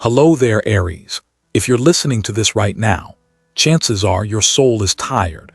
Hello there, Aries. If you're listening to this right now, chances are your soul is tired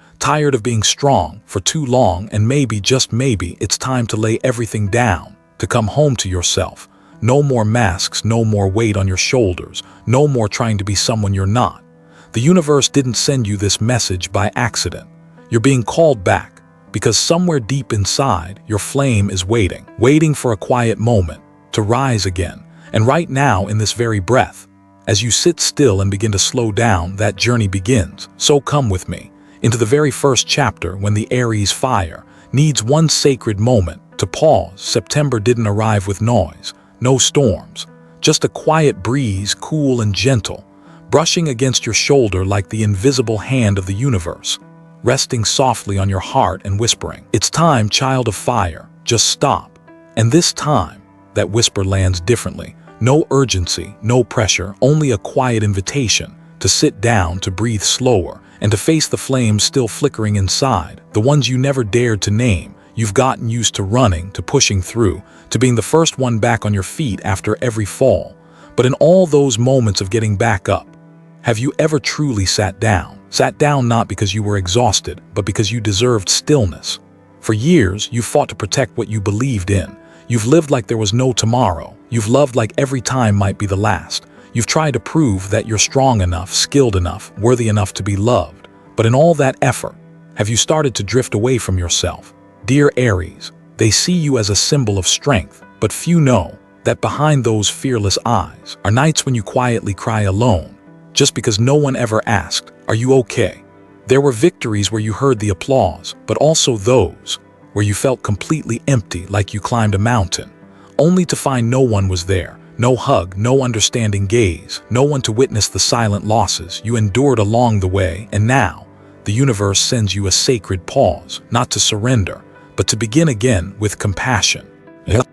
of being strong for too long, and maybe, just maybe, it's time to lay everything down, to come home to yourself. No more masks, no more weight on your shoulders, no more trying to be someone you're not. The universe didn't send you this message by accident. You're being called back because somewhere deep inside, your flame is waiting for a quiet moment to rise again. And right now, in this very breath, as you sit still and begin to slow down, that journey begins. So come with me into the very first chapter, when the Aries fire needs one sacred moment to pause. September didn't arrive with noise, no storms, just a quiet breeze, cool and gentle, brushing against your shoulder like the invisible hand of the universe, resting softly on your heart and whispering, "It's time, child of fire, just stop." And this time, that whisper lands differently. No urgency, no pressure, only a quiet invitation to sit down, to breathe slower, and to face the flames still flickering inside, the ones you never dared to name. You've gotten used to running, to pushing through, to being the first one back on your feet after every fall. But in all those moments of getting back up, have you ever truly sat down? Sat down not because you were exhausted, but because you deserved stillness. For years, you fought to protect what you believed in. You've lived like there was no tomorrow. You've loved like every time might be the last. You've tried to prove that you're strong enough, skilled enough, worthy enough to be loved. But in all that effort, have you started to drift away from yourself? Dear Aries, they see you as a symbol of strength, but few know that behind those fearless eyes are nights when you quietly cry alone, just because no one ever asked, "Are you okay?" There were victories where you heard the applause, but also those where you felt completely empty, like you climbed a mountain, only to find no one was there. No hug, no understanding gaze, no one to witness the silent losses you endured along the way. And now, the universe sends you a sacred pause, not to surrender, but to begin again with compassion.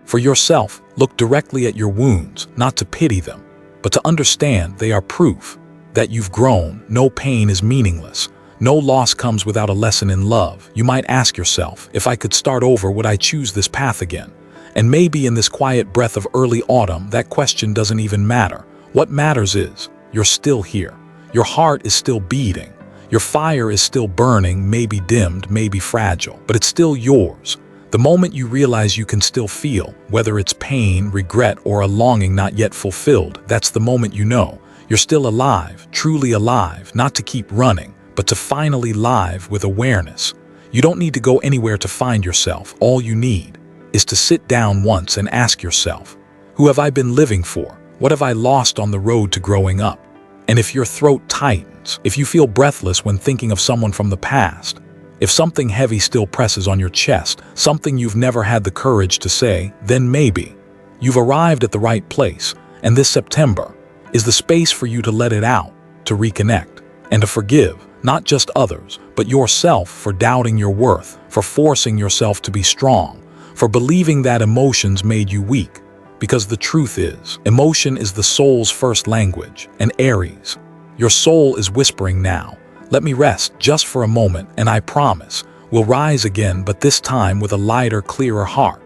For yourself, look directly at your wounds, not to pity them, but to understand they are proof that you've grown. No pain is meaningless. No loss comes without a lesson in love. You might ask yourself, if I could start over, would I choose this path again? And maybe in this quiet breath of early autumn, that question doesn't even matter. What matters is, you're still here. Your heart is still beating. Your fire is still burning, maybe dimmed, maybe fragile, but it's still yours. The moment you realize you can still feel, whether it's pain, regret, or a longing not yet fulfilled, that's the moment you know you're still alive, truly alive, not to keep running, but to finally live with awareness. You don't need to go anywhere to find yourself. All you need is to sit down once and ask yourself, who have I been living for? What have I lost on the road to growing up? And if your throat tightens, if you feel breathless when thinking of someone from the past, if something heavy still presses on your chest, something you've never had the courage to say, then maybe you've arrived at the right place. And this September is the space for you to let it out, to reconnect, and to forgive. Not just others, but yourself for doubting your worth, for forcing yourself to be strong, for believing that emotions made you weak. Because the truth is, emotion is the soul's first language. And Aries, your soul is whispering now, let me rest just for a moment, and I promise we'll rise again, but this time with a lighter, clearer heart.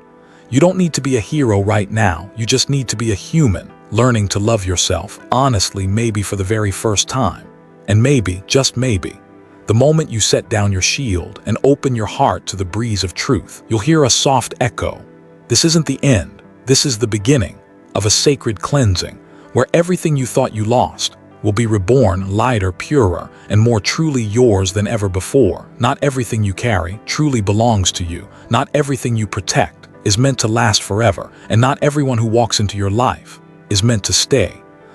You don't need to be a hero right now, you just need to be a human, learning to love yourself, honestly, maybe for the very first time. And maybe, just maybe, the moment you set down your shield and open your heart to the breeze of truth, you'll hear a soft echo. This isn't the end, this is the beginning of a sacred cleansing, where everything you thought you lost will be reborn, lighter, purer, and more truly yours than ever before. Not everything you carry truly belongs to you. Not everything you protect is meant to last forever, and not everyone who walks into your life is meant to stay.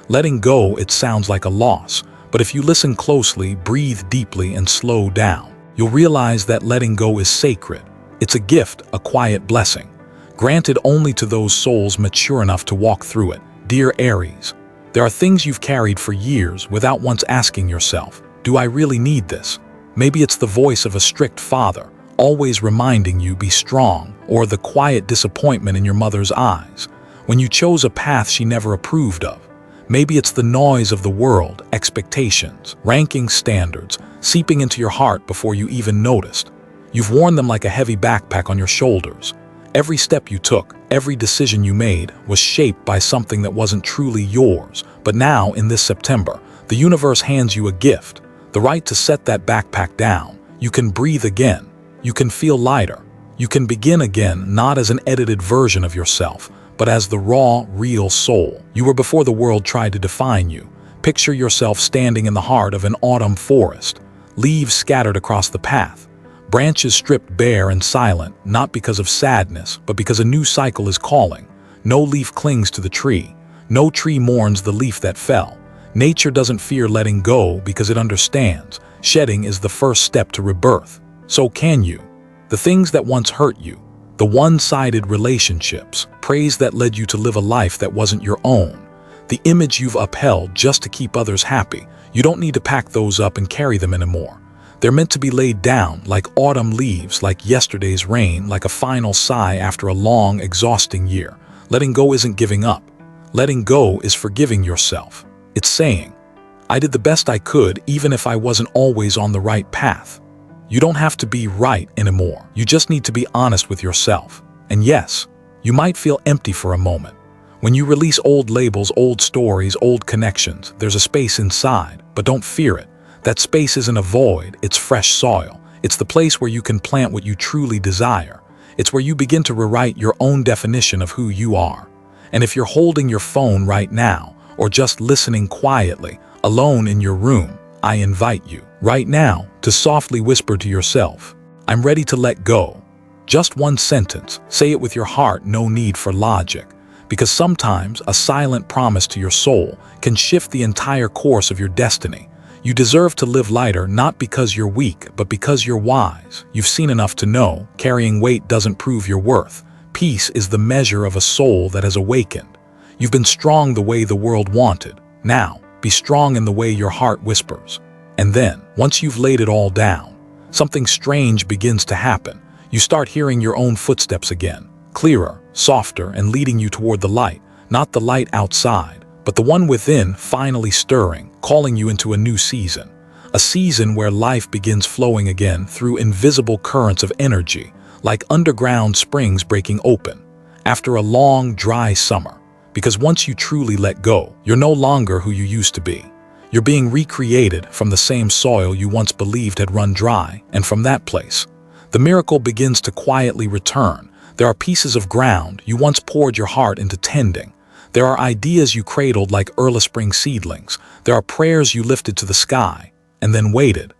Letting go, it sounds like a loss, but if you listen closely, breathe deeply, and slow down, you'll realize that letting go is sacred. It's a gift, a quiet blessing, granted only to those souls mature enough to walk through it. Dear Aries, there are things you've carried for years without once asking yourself, do I really need this? Maybe it's the voice of a strict father, always reminding you be strong, or the quiet disappointment in your mother's eyes when you chose a path she never approved of. Maybe it's the noise of the world, expectations, ranking standards, seeping into your heart before you even noticed. You've worn them like a heavy backpack on your shoulders, Every step you took, every decision you made was shaped by something that wasn't truly yours. But now, in this September, the universe hands you a gift, the right to set that backpack down. You can breathe again. You can feel lighter. You can begin again, not as an edited version of yourself, but as the raw, real soul you were before the world tried to define you. Picture yourself standing in the heart of an autumn forest, leaves scattered across the path, branches stripped bare and silent, not because of sadness, but because a new cycle is calling. No leaf clings to the tree. No tree mourns the leaf that fell. Nature doesn't fear letting go because it understands. Shedding is the first step to rebirth. So can you. The things that once hurt you, the one-sided relationships, praise that led you to live a life that wasn't your own, the image you've upheld just to keep others happy, you don't need to pack those up and carry them anymore. They're meant to be laid down like autumn leaves, like yesterday's rain, like a final sigh after a long, exhausting year. Letting go isn't giving up. Letting go is forgiving yourself. It's saying, I did the best I could even if I wasn't always on the right path. You don't have to be right anymore. You just need to be honest with yourself. And yes, you might feel empty for a moment. When you release old labels, old stories, old connections, there's a space inside, but don't fear it. That space isn't a void, it's fresh soil. It's the place where you can plant what you truly desire. It's where you begin to rewrite your own definition of who you are. And if you're holding your phone right now, or just listening quietly, alone in your room, I invite you, right now, to softly whisper to yourself, I'm ready to let go. Just one sentence, say it with your heart, no need for logic. Because sometimes a silent promise to your soul can shift the entire course of your destiny. You deserve to live lighter not because you're weak, but because you're wise. You've seen enough to know carrying weight doesn't prove your worth. Peace is the measure of a soul that has awakened. You've been strong the way the world wanted. Now, be strong in the way your heart whispers. And then, once you've laid it all down, something strange begins to happen. You start hearing your own footsteps again, clearer, softer, and leading you toward the light. Not the light outside, but the one within, finally stirring, calling you into a new season. A season where life begins flowing again through invisible currents of energy, like underground springs breaking open, after a long, dry summer. Because once you truly let go, you're no longer who you used to be. You're being recreated from the same soil you once believed had run dry, and from that place, the miracle begins to quietly return. There are pieces of ground you once poured your heart into tending. There are ideas you cradled like early spring seedlings. There are prayers you lifted to the sky, and then waited,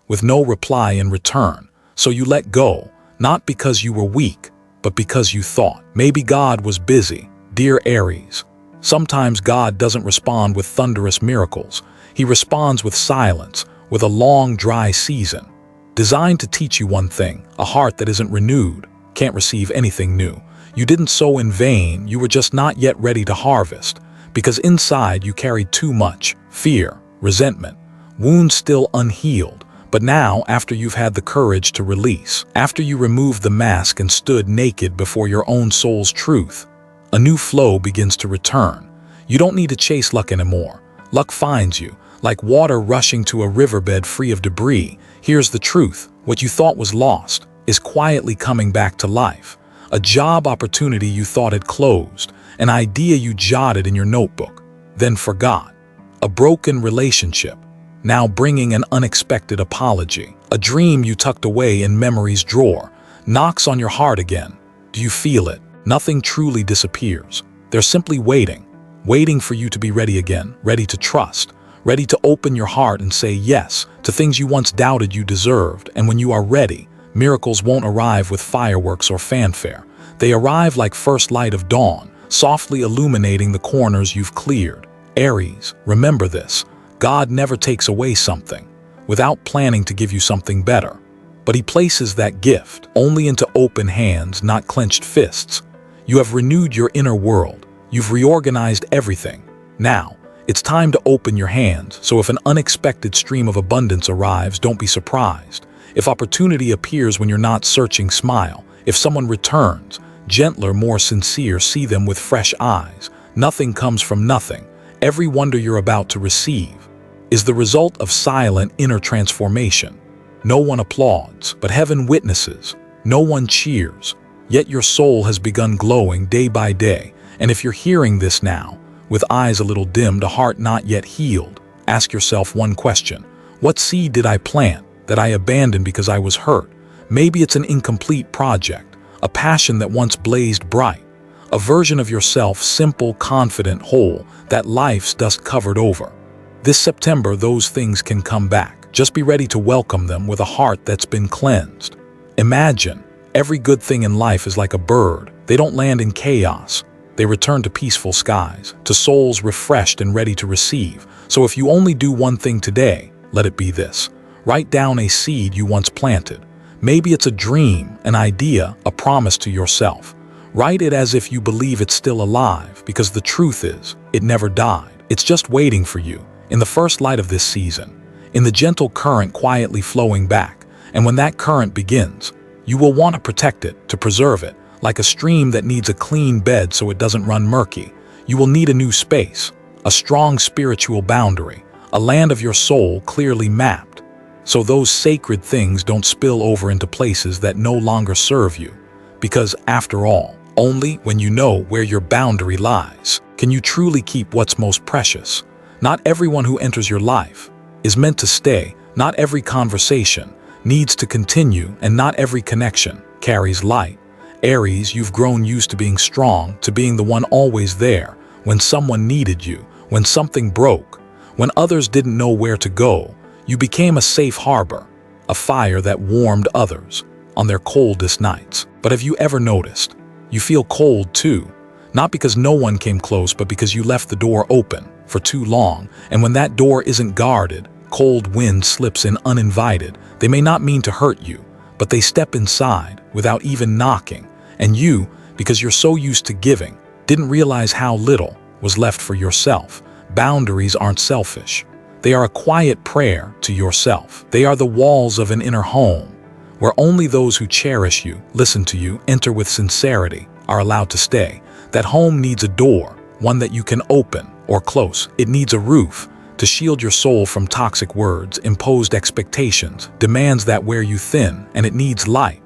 with no reply in return. So you let go, not because you were weak, but because you thought. Maybe God was busy. Dear Aries, sometimes God doesn't respond with thunderous miracles. He responds with silence, with a long, dry season. Designed to teach you one thing, a heart that isn't renewed can't receive anything new. You didn't sow in vain, you were just not yet ready to harvest. Because inside you carried too much, fear, resentment, wounds still unhealed. But now, after you've had the courage to release, after you removed the mask and stood naked before your own soul's truth, a new flow begins to return. You don't need to chase luck anymore. Luck finds you, like water rushing to a riverbed free of debris. Here's the truth. What you thought was lost is quietly coming back to life. A job opportunity you thought had closed, an idea you jotted in your notebook, then forgot. A broken relationship, now bringing an unexpected apology. A dream you tucked away in memory's drawer, knocks on your heart again. Do you feel it? Nothing truly disappears. They're simply waiting for you to be ready again, ready to trust, ready to open your heart and say yes to things you once doubted you deserved. And when you are ready, miracles won't arrive with fireworks or fanfare. They arrive like first light of dawn, softly illuminating the corners you've cleared. Aries, remember this. God never takes away something without planning to give you something better. But He places that gift only into open hands, not clenched fists. You have renewed your inner world. You've reorganized everything. Now, it's time to open your hands, so if an unexpected stream of abundance arrives, don't be surprised. If opportunity appears when you're not searching, smile. If someone returns, gentler, more sincere, see them with fresh eyes. Nothing comes from nothing. Every wonder you're about to receive is the result of silent inner transformation. No one applauds, but heaven witnesses. No one cheers, Yet your soul has begun glowing day by day, and if you're hearing this now, with eyes a little dimmed, a heart not yet healed, ask yourself one question. What seed did I plant that I abandoned because I was hurt? Maybe it's an incomplete project, a passion that once blazed bright, a version of yourself simple, confident, whole, that life's dust covered over. This September, those things can come back. Just be ready to welcome them with a heart that's been cleansed. Imagine, every good thing in life is like a bird. They don't land in chaos. They return to peaceful skies, to souls refreshed and ready to receive. So if you only do one thing today, let it be this. Write down a seed you once planted. Maybe it's a dream, an idea, a promise to yourself. Write it as if you believe it's still alive, because the truth is, it never died. It's just waiting for you, in the first light of this season, in the gentle current quietly flowing back. And when that current begins, you will want to protect it, to preserve it, like a stream that needs a clean bed so it doesn't run murky. You will need a new space, a strong spiritual boundary, a land of your soul clearly mapped, so those sacred things don't spill over into places that no longer serve you. Because, after all, only when you know where your boundary lies can you truly keep what's most precious. Not everyone who enters your life is meant to stay, not every conversation needs to continue, and not every connection carries light. Aries, you've grown used to being strong, to being the one always there, when someone needed you, when something broke, when others didn't know where to go. You became a safe harbor, a fire that warmed others on their coldest nights. But have you ever noticed? You feel cold too, not because no one came close, but because you left the door open for too long. And when that door isn't guarded, cold wind slips in uninvited. They may not mean to hurt you, but they step inside without even knocking. And you, because you're so used to giving, didn't realize how little was left for yourself. Boundaries aren't selfish. They are a quiet prayer to yourself. They are the walls of an inner home, where only those who cherish you, listen to you, enter with sincerity, are allowed to stay. That home needs a door, one that you can open or close. It needs a roof to shield your soul from toxic words, imposed expectations, demands that wear you thin, and it needs light.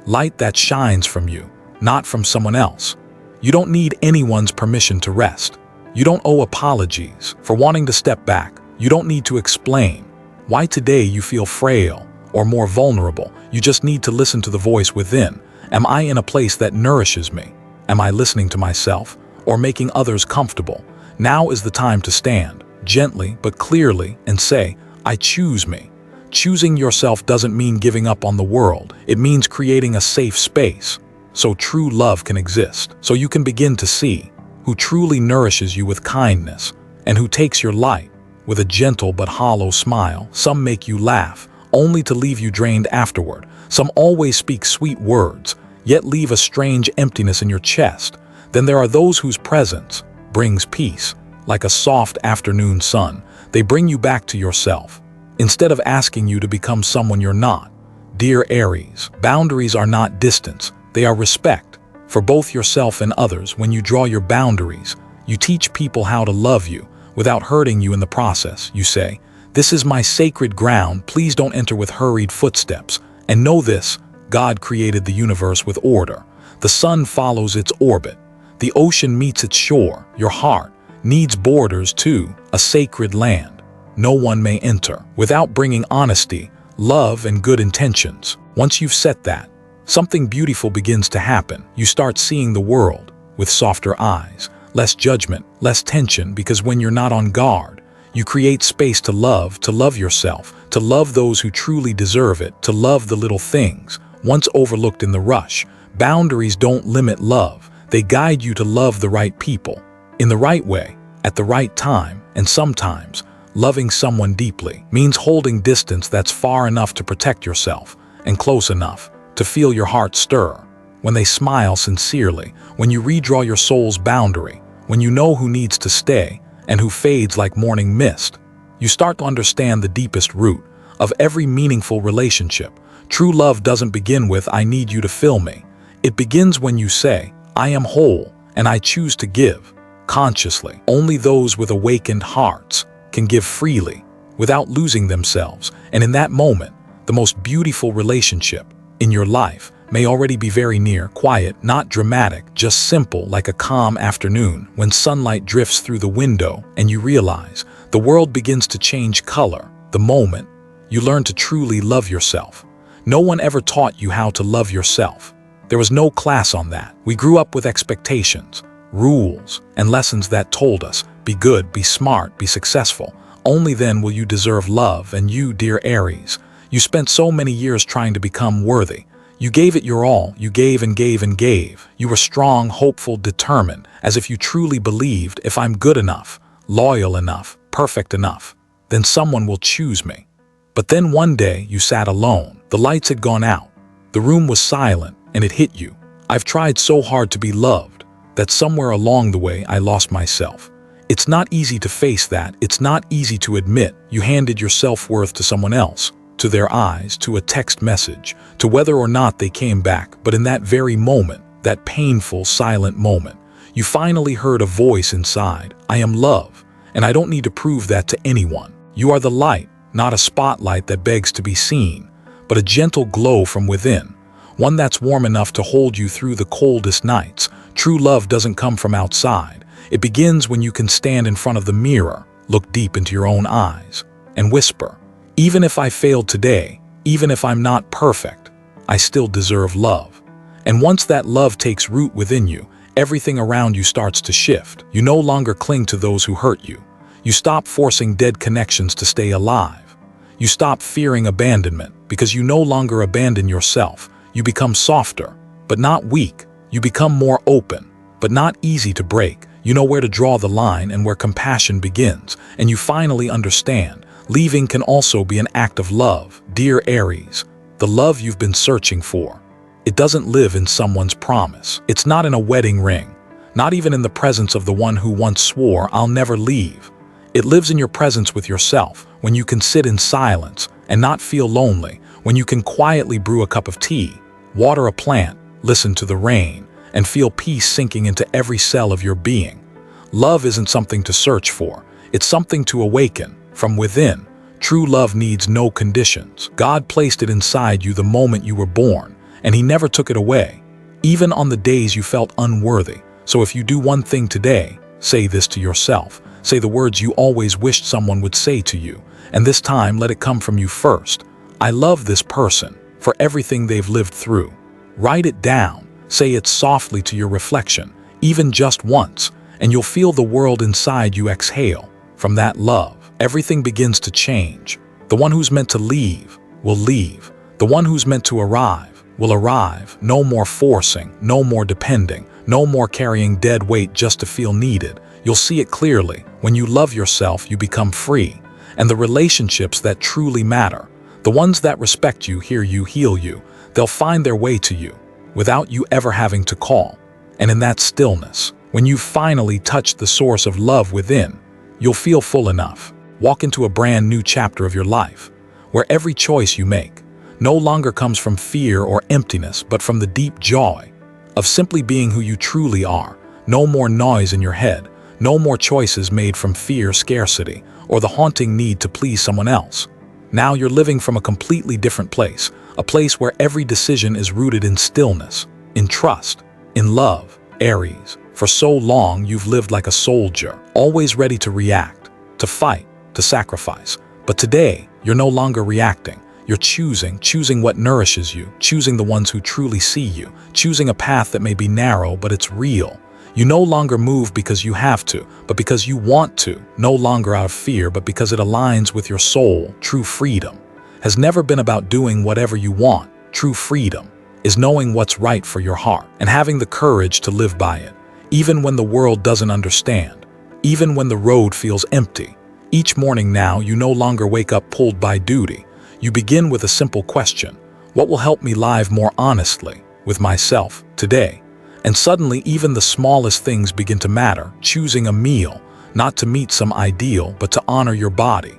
Light that shines from you, not from someone else. You don't need anyone's permission to rest. You don't owe apologies for wanting to step back. You don't need to explain why today you feel frail or more vulnerable. You just need to listen to the voice within. Am I in a place that nourishes me? Am I listening to myself or making others comfortable? Now is the time to stand, gently but clearly, and say, I choose me. Choosing yourself doesn't mean giving up on the world. It means creating a safe space so true love can exist, so you can begin to see who truly nourishes you with kindness and who takes your light with a gentle but hollow smile. Some make you laugh, only to leave you drained afterward. Some always speak sweet words, yet leave a strange emptiness in your chest. Then there are those whose presence brings peace, like a soft afternoon sun. They bring you back to yourself, instead of asking you to become someone you're not. Dear Aries, boundaries are not distance, they are respect for both yourself and others. When you draw your boundaries, you teach people how to love you without hurting you in the process. You say, this is my sacred ground, please don't enter with hurried footsteps. And know this, God created the universe with order. The sun follows its orbit. The ocean meets its shore. Your heart needs borders too, a sacred land no one may enter without bringing honesty, love, and good intentions. Once you've set that, something beautiful begins to happen. You start seeing the world with softer eyes, less judgment, less tension, because when you're not on guard, you create space to love yourself, to love those who truly deserve it, to love the little things once overlooked in the rush. Boundaries don't limit love. They guide you to love the right people, in the right way, at the right time. And sometimes, loving someone deeply means holding distance that's far enough to protect yourself and close enough to feel your heart stir. When they smile sincerely, when you redraw your soul's boundary, when you know who needs to stay and who fades like morning mist, you start to understand the deepest root of every meaningful relationship. True love doesn't begin with, I need you to fill me. It begins when you say, I am whole and I choose to give consciously. Only those with awakened hearts can give freely without losing themselves. And in that moment, the most beautiful relationship in your life may already be very near, quiet, not dramatic, just simple, like a calm afternoon when sunlight drifts through the window and you realize the world begins to change color. The moment you learn to truly love yourself. No one ever taught you how to love yourself. There was no class on that. We grew up with expectations, rules, and lessons that told us, be good, be smart, be successful. Only then will you deserve love. And you, dear Aries, you spent so many years trying to become worthy. You gave it your all. You gave and gave and gave. You were strong, hopeful, determined, as if you truly believed, if I'm good enough, loyal enough, perfect enough, then someone will choose me. But then one day you sat alone. The lights had gone out. The room was silent, and it hit you. I've tried so hard to be loved that somewhere along the way I lost myself. It's not easy to face that. It's not easy to admit you handed your self-worth to someone else, to their eyes, to a text message, to whether or not they came back. But in that very moment, that painful, silent moment, you finally heard a voice inside. I am love, and I don't need to prove that to anyone. You are the light, not a spotlight that begs to be seen, but a gentle glow from within, one that's warm enough to hold you through the coldest nights. True love doesn't come from outside. It begins when you can stand in front of the mirror, look deep into your own eyes, and whisper, even if I failed today, even if I'm not perfect, I still deserve love. And once that love takes root within you, everything around you starts to shift. You no longer cling to those who hurt you. You stop forcing dead connections to stay alive. You stop fearing abandonment because you no longer abandon yourself. You become softer, but not weak. You become more open, but not easy to break. You know where to draw the line and where compassion begins, and you finally understand leaving can also be an act of love. Dear Aries, the love you've been searching for, it doesn't live in someone's promise. It's not in a wedding ring, not even in the presence of the one who once swore, I'll never leave. It lives in your presence with yourself, when you can sit in silence and not feel lonely, when you can quietly brew a cup of tea, water a plant, listen to the rain, and feel peace sinking into every cell of your being. Love isn't something to search for. It's something to awaken from within. True love needs no conditions. God placed it inside you the moment you were born, and He never took it away, even on the days you felt unworthy. So if you do one thing today, say this to yourself. Say the words you always wished someone would say to you, and this time let it come from you first. I love this person for everything they've lived through. Write it down. Say it softly to your reflection, even just once, and you'll feel the world inside you exhale. From that love, everything begins to change. The one who's meant to leave will leave. The one who's meant to arrive will arrive. No more forcing, no more depending, no more carrying dead weight just to feel needed. You'll see it clearly. When you love yourself, you become free. And the relationships that truly matter, the ones that respect you, hear you, heal you, they'll find their way to you without you ever having to call. And in that stillness, when you've finally touched the source of love within, you'll feel full enough. Walk into a brand new chapter of your life, where every choice you make no longer comes from fear or emptiness, but from the deep joy of simply being who you truly are. No more noise in your head, no more choices made from fear, scarcity, or the haunting need to please someone else. Now you're living from a completely different place, a place where every decision is rooted in stillness, in trust, in love. Aries, for so long you've lived like a soldier, always ready to react, to fight, to sacrifice. But today, you're no longer reacting. You're choosing what nourishes you, choosing the ones who truly see you, choosing a path that may be narrow, but it's real. You no longer move because you have to, but because you want to. No longer out of fear, but because it aligns with your soul. True freedom has never been about doing whatever you want. True freedom is knowing what's right for your heart and having the courage to live by it, even when the world doesn't understand, even when the road feels empty. Each morning now, you no longer wake up pulled by duty. You begin with a simple question: what will help me live more honestly with myself today? And suddenly, even the smallest things begin to matter. Choosing a meal, not to meet some ideal, but to honor your body,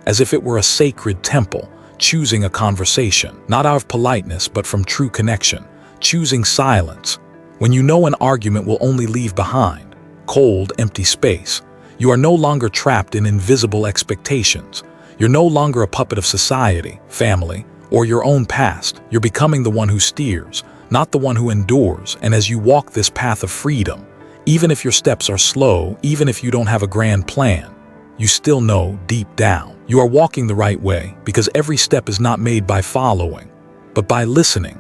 as if it were a sacred temple. Choosing a conversation, not out of politeness, but from true connection. Choosing silence, when you know an argument will only leave behind cold, empty space. You are no longer trapped in invisible expectations. You're no longer a puppet of society, family, or your own past. You're becoming the one who steers, not the one who endures. And as you walk this path of freedom, even if your steps are slow, even if you don't have a grand plan, you still know deep down you are walking the right way, because every step is not made by following, but by listening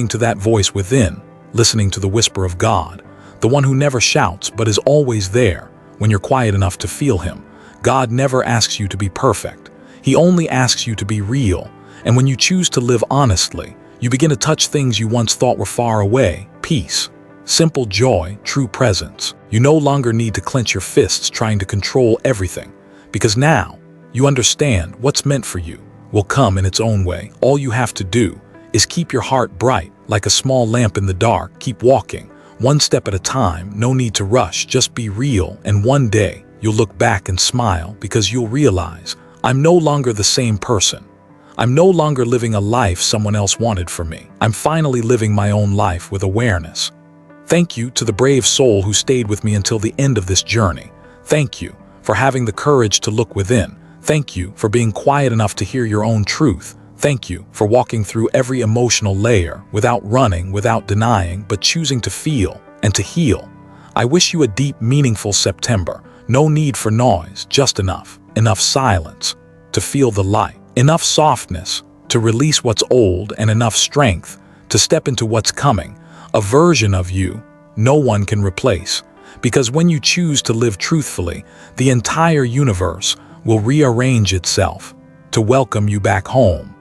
to that voice within, listening to the whisper of God, the one who never shouts but is always there when you're quiet enough to feel him. God never asks you to be perfect. He only asks you to be real. And when you choose to live honestly, you begin to touch things you once thought were far away: peace, simple joy, true presence. You no longer need to clench your fists trying to control everything, because now you understand what's meant for you will come in its own way. All you have to do is keep your heart bright, like a small lamp in the dark. Keep walking, one step at a time. No need to rush, just be real. And one day, you'll look back and smile, because you'll realize, I'm no longer the same person. I'm no longer living a life someone else wanted for me. I'm finally living my own life with awareness. Thank you to the brave soul who stayed with me until the end of this journey. Thank you for having the courage to look within. Thank you for being quiet enough to hear your own truth. Thank you for walking through every emotional layer without running, without denying, but choosing to feel and to heal. I wish you a deep, meaningful September. No need for noise, just enough silence to feel the light, enough softness to release what's old, and enough strength to step into what's coming, a version of you no one can replace. Because when you choose to live truthfully, the entire universe will rearrange itself to welcome you back home.